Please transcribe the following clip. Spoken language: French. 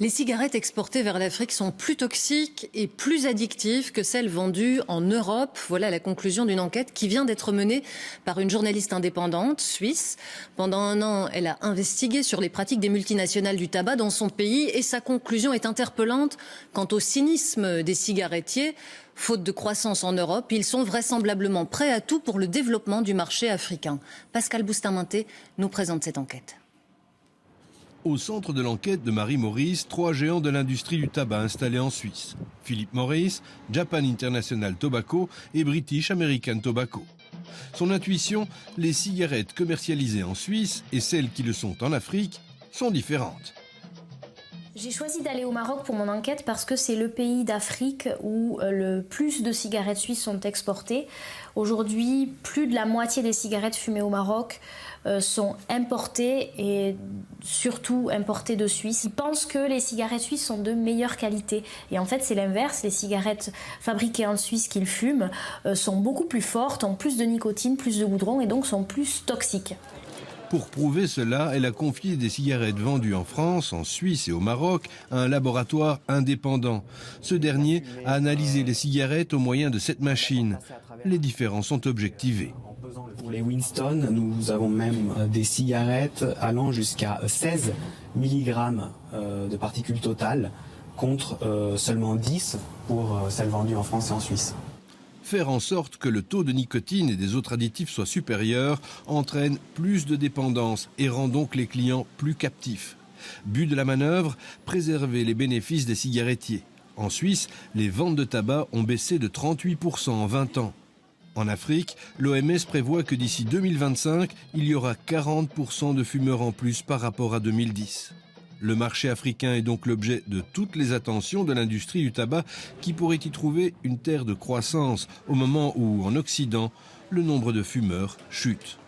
Les cigarettes exportées vers l'Afrique sont plus toxiques et plus addictives que celles vendues en Europe. Voilà la conclusion d'une enquête qui vient d'être menée par une journaliste indépendante suisse. Pendant un an, elle a investigué sur les pratiques des multinationales du tabac dans son pays et sa conclusion est interpellante quant au cynisme des cigarettiers. Faute de croissance en Europe, ils sont vraisemblablement prêts à tout pour le développement du marché africain. Pascal Bustamante nous présente cette enquête. Au centre de l'enquête de Marie Morris, 3 géants de l'industrie du tabac installés en Suisse. Philip Morris, Japan International Tobacco et British American Tobacco. Son intuition, les cigarettes commercialisées en Suisse et celles qui le sont en Afrique sont différentes. J'ai choisi d'aller au Maroc pour mon enquête parce que c'est le pays d'Afrique où le plus de cigarettes suisses sont exportées. Aujourd'hui, plus de la moitié des cigarettes fumées au Maroc sont importées et surtout importées de Suisse. Ils pensent que les cigarettes suisses sont de meilleure qualité. Et en fait, c'est l'inverse. Les cigarettes fabriquées en Suisse qu'ils fument sont beaucoup plus fortes, ont plus de nicotine, plus de goudron et donc sont plus toxiques. Pour prouver cela, elle a confié des cigarettes vendues en France, en Suisse et au Maroc à un laboratoire indépendant. Ce dernier a analysé les cigarettes au moyen de cette machine. Les différences sont objectivées. Pour les Winston, nous avons même des cigarettes allant jusqu'à 16 mg de particules totales contre seulement 10 pour celles vendues en France et en Suisse. Faire en sorte que le taux de nicotine et des autres additifs soit supérieur entraîne plus de dépendance et rend donc les clients plus captifs. But de la manœuvre, préserver les bénéfices des cigarettiers. En Suisse, les ventes de tabac ont baissé de 38% en 20 ans. En Afrique, l'OMS prévoit que d'ici 2025, il y aura 40% de fumeurs en plus par rapport à 2010. Le marché africain est donc l'objet de toutes les attentions de l'industrie du tabac qui pourrait y trouver une terre de croissance au moment où, en Occident, le nombre de fumeurs chute.